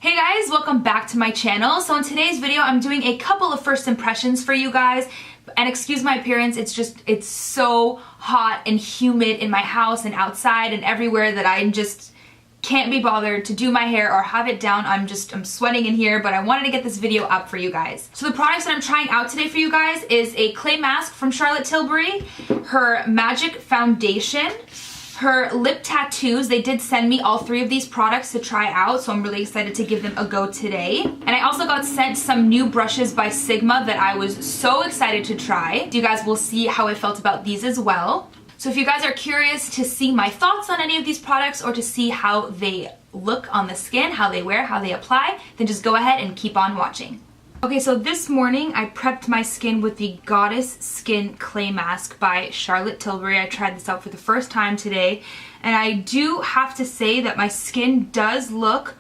Hey guys, welcome back to my channel. So in today's video, I'm doing a couple of first impressions for you guys. And excuse my appearance, it's so hot and humid in my house and outside and everywhere that I just can't be bothered to do my hair or have it down. I'm sweating in here, but I wanted to get this video up for you guys. So the products that I'm trying out today for you guys is a clay mask from Charlotte Tilbury, her Magic Foundation, her lip tattoos. They did send me all three of these products to try out, so I'm really excited to give them a go today. And I also got sent some new brushes by Sigma that I was so excited to try. You guys will see how I felt about these as well. So if you guys are curious to see my thoughts on any of these products or to see how they look on the skin, how they wear, how they apply, then just go ahead and keep on watching. Okay, so this morning I prepped my skin with the Goddess Skin Clay Mask by Charlotte Tilbury. I tried this out for the first time today, and I do have to say that my skin does look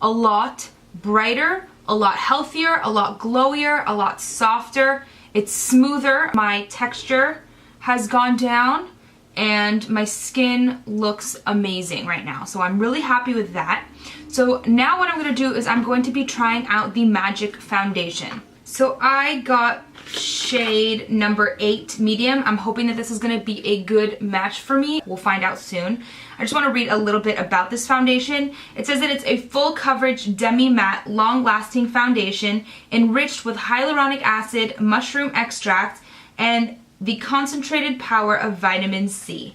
a lot brighter, a lot healthier, a lot glowier, a lot softer. It's smoother. My texture has gone down, and my skin looks amazing right now. So I'm really happy with that. So now what I'm going to do is I'm going to be trying out the Magic Foundation. So I got shade number 8 medium. I'm hoping that this is going to be a good match for me. We'll find out soon. I just want to read a little bit about this foundation. It says that it's a full coverage demi-matte long-lasting foundation enriched with hyaluronic acid, mushroom extract, and the concentrated power of vitamin C.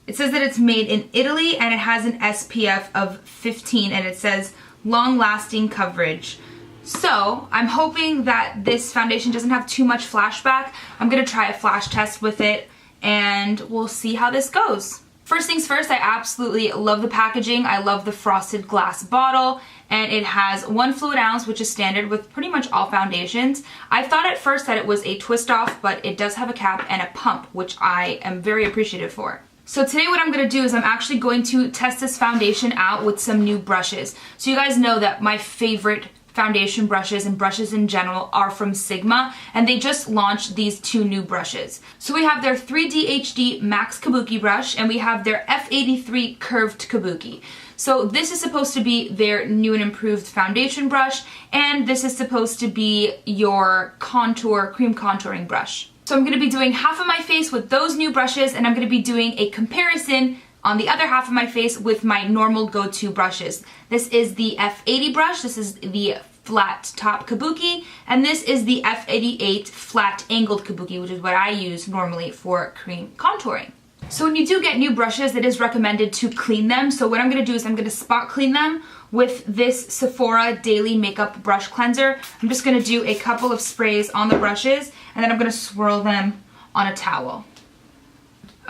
It says that it's made in Italy and it has an SPF of 15 and it says long-lasting coverage. So I'm hoping that this foundation doesn't have too much flashback. I'm going to try a flash test with it and we'll see how this goes. First things first, I absolutely love the packaging. I love the frosted glass bottle, and it has 1 fluid ounce, which is standard with pretty much all foundations. I thought at first that it was a twist off, but it does have a cap and a pump, which I am very appreciative for. So today what I'm going to do is I'm actually going to test this foundation out with some new brushes. So you guys know that my favorite foundation brushes and brushes in general are from Sigma, and they just launched these 2 new brushes. So we have their 3D Max Kabuki brush and we have their F83 curved Kabuki. So this is supposed to be their new and improved foundation brush, and this is supposed to be your contour, cream contouring brush. So I'm going to be doing half of my face with those new brushes, and I'm going to be doing a comparison on the other half of my face with my normal go-to brushes. This is the F80 brush, this is the flat top Kabuki, and this is the F88 flat angled Kabuki, which is what I use normally for cream contouring. So when you do get new brushes, it is recommended to clean them. So what I'm going to do is I'm going to spot clean them with this Sephora Daily Makeup Brush Cleanser. I'm just going to do a couple of sprays on the brushes, and then I'm going to swirl them on a towel.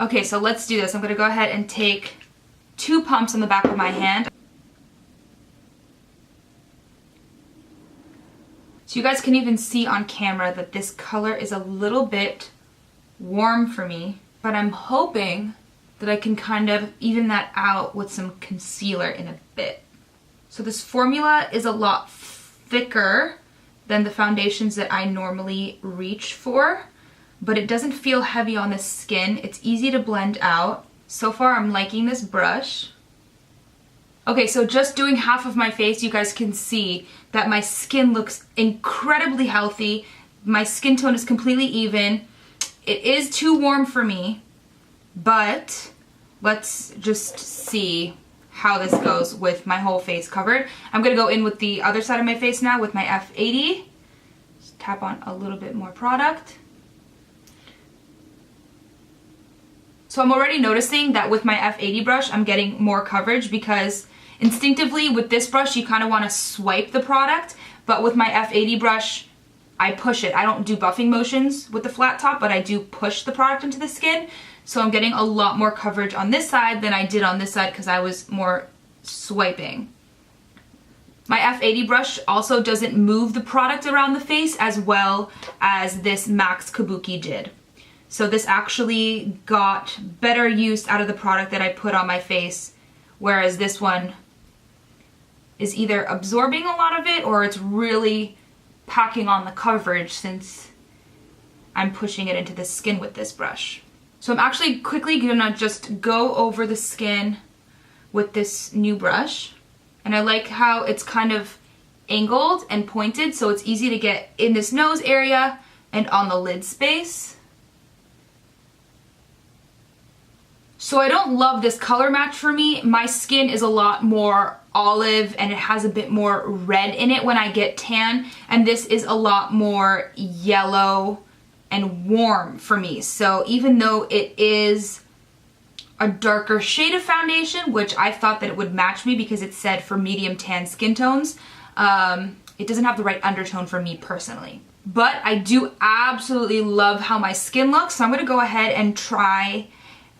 Okay, so let's do this. I'm going to go ahead and take 2 pumps on the back of my hand. So you guys can even see on camera that this color is a little bit warm for me, but I'm hoping that I can kind of even that out with some concealer in a bit. So this formula is a lot thicker than the foundations that I normally reach for, but it doesn't feel heavy on the skin. It's easy to blend out. So far I'm liking this brush. Okay, so just doing half of my face, you guys can see that my skin looks incredibly healthy. My skin tone is completely even. It is too warm for me, but let's just see how this goes with my whole face covered. I'm gonna go in with the other side of my face now with my F80. Just tap on a little bit more product. So I'm already noticing that with my F80 brush, I'm getting more coverage because instinctively with this brush, you kind of want to swipe the product, but with my F80 brush, I push it. I don't do buffing motions with the flat top, but I do push the product into the skin. So I'm getting a lot more coverage on this side than I did on this side because I was more swiping. My F80 brush also doesn't move the product around the face as well as this Max Kabuki did. So this actually got better use out of the product that I put on my face, whereas this one is either absorbing a lot of it or it's really packing on the coverage since I'm pushing it into the skin with this brush. So I'm actually quickly gonna just go over the skin with this new brush. And I like how it's kind of angled and pointed, so it's easy to get in this nose area and on the lid space. So I don't love this color match for me. My skin is a lot more olive and it has a bit more red in it when I get tan, and this is a lot more yellow and warm for me. So even though it is a darker shade of foundation, which I thought that it would match me because it said for medium tan skin tones, it doesn't have the right undertone for me personally. But I do absolutely love how my skin looks, so I'm gonna go ahead and try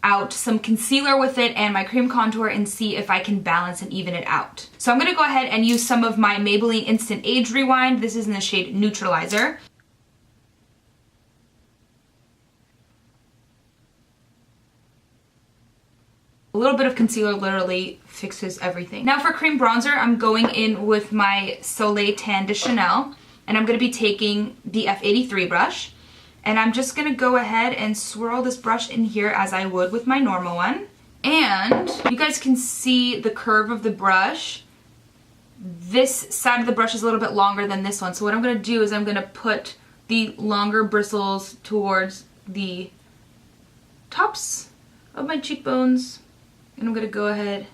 out some concealer with it and my cream contour and see if I can balance and even it out. So I'm gonna go ahead and use some of my Maybelline Instant Age Rewind. This is in the shade Neutralizer. A little bit of concealer literally fixes everything. Now for cream bronzer, I'm going in with my Soleil Tan de Chanel, and I'm gonna be taking the F83 brush. And I'm just gonna go ahead and swirl this brush in here as I would with my normal one. And you guys can see the curve of the brush. This side of the brush is a little bit longer than this one. So what I'm gonna do is I'm gonna put the longer bristles towards the tops of my cheekbones. And I'm gonna go ahead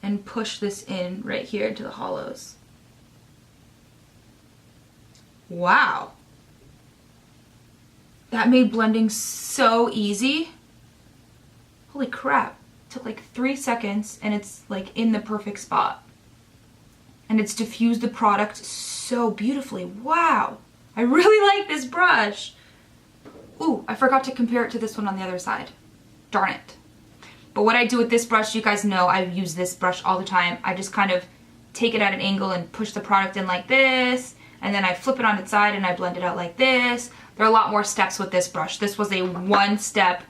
and push this in right here into the hollows. Wow. That made blending so easy. Holy crap. It took like 3 seconds and it's like in the perfect spot. And it's diffused the product so beautifully. Wow. I really like this brush. Ooh, I forgot to compare it to this one on the other side. Darn it. But what I do with this brush, you guys know I use this brush all the time. I just kind of take it at an angle and push the product in like this. And then I flip it on its side and I blend it out like this. There are a lot more steps with this brush. This was a one step,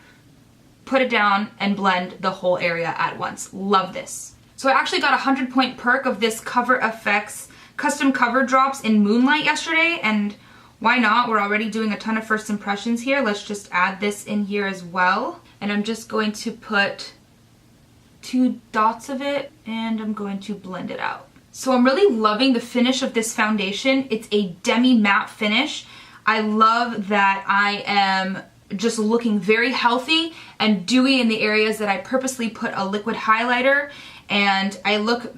put it down and blend the whole area at once. Love this. So I actually got a 100-point perk of this Cover FX custom cover drops in Moonlight yesterday, and why not? We're already doing a ton of first impressions here. Let's just add this in here as well. And I'm just going to put 2 dots of it and I'm going to blend it out. So I'm really loving the finish of this foundation. It's a demi matte finish. I love that I am just looking very healthy and dewy in the areas that I purposely put a liquid highlighter, and I look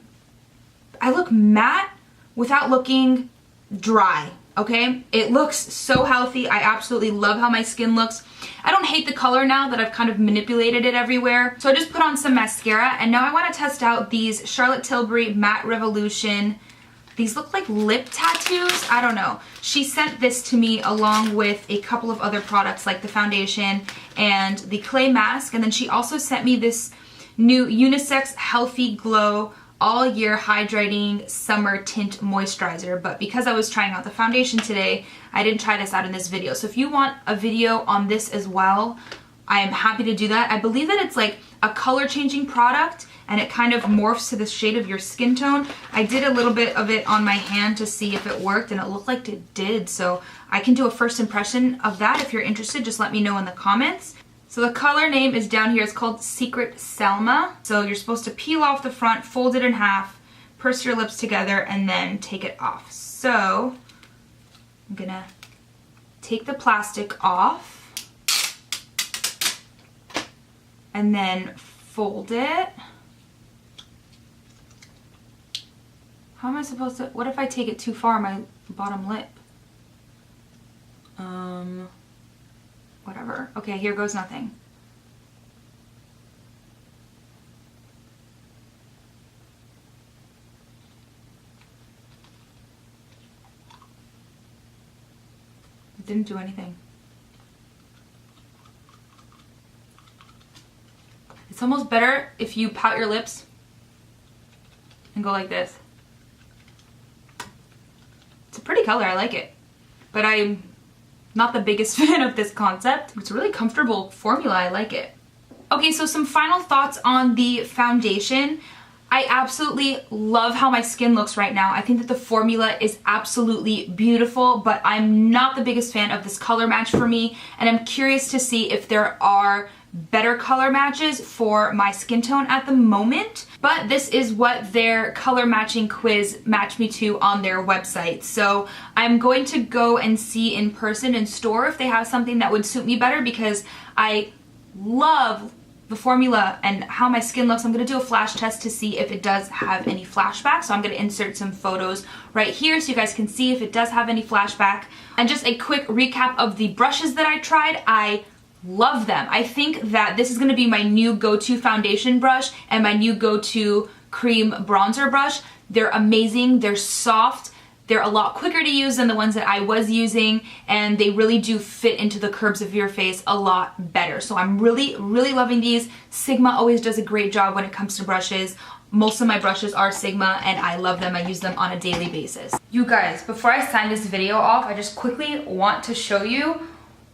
matte without looking dry, okay? It looks so healthy. I absolutely love how my skin looks. I don't hate the color now that I've kind of manipulated it everywhere. So I just put on some mascara, and now I want to test out these Charlotte Tilbury Matte Revolution. These look like lip tattoos. I don't know. She sent this to me along with a couple of other products like the foundation and the clay mask. And then she also sent me this new unisex healthy glow all year hydrating summer tint moisturizer. But because I was trying out the foundation today, I didn't try this out in this video. So if you want a video on this as well, I am happy to do that. I believe that it's like a color changing product and it kind of morphs to the shade of your skin tone. I did a little bit of it on my hand to see if it worked, and it looked like it did. So I can do a first impression of that. If you're interested, just let me know in the comments. So the color name is down here. It's called Secret Salma. So you're supposed to peel off the front, fold it in half, purse your lips together, and then take it off. So I'm gonna take the plastic off and then fold it. How am I supposed to, what if I take it too far, my bottom lip? Whatever. Okay, here goes nothing. It didn't do anything. It's almost better if you pout your lips and go like this. It's a pretty color, I like it. But I'm not the biggest fan of this concept. It's a really comfortable formula, I like it. Okay, so some final thoughts on the foundation. I absolutely love how my skin looks right now. I think that the formula is absolutely beautiful, but I'm not the biggest fan of this color match for me, and I'm curious to see if there are better color matches for my skin tone at the moment, but this is what their color matching quiz matched me to on their website. So I'm going to go and see in person in store if they have something that would suit me better, because I love the formula and how my skin looks. I'm going to do a flash test to see if it does have any flashback. So I'm going to insert some photos right here so you guys can see if it does have any flashback. And just a quick recap of the brushes that I tried. I love them. I think that this is going to be my new go-to foundation brush and my new go-to cream bronzer brush. They're amazing. They're soft. They're a lot quicker to use than the ones that I was using, and they really do fit into the curves of your face a lot better. So I'm really, really loving these. Sigma always does a great job when it comes to brushes. Most of my brushes are Sigma and I love them. I use them on a daily basis. You guys, before I sign this video off, I just quickly want to show you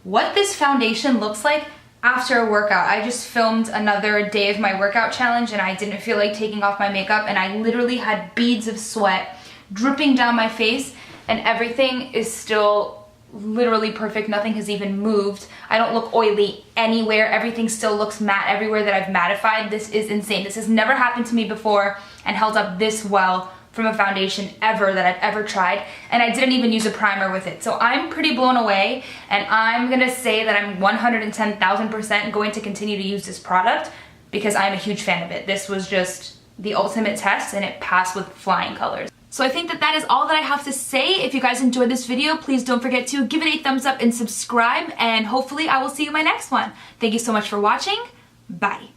what this foundation looks like after a workout. I just filmed another day of my workout challenge and I didn't feel like taking off my makeup, and I literally had beads of sweat dripping down my face, and everything is still literally perfect. Nothing has even moved. I don't look oily anywhere. Everything still looks matte everywhere that I've mattified. This is insane. This has never happened to me before and held up this well from a foundation ever that I've ever tried, and I didn't even use a primer with it. So I'm pretty blown away, and I'm gonna say that I'm 110,000% going to continue to use this product because I'm a huge fan of it. This was just the ultimate test and it passed with flying colors. So I think that that is all that I have to say. If you guys enjoyed this video, please don't forget to give it a thumbs up and subscribe, and hopefully I will see you in my next one. Thank you so much for watching. Bye.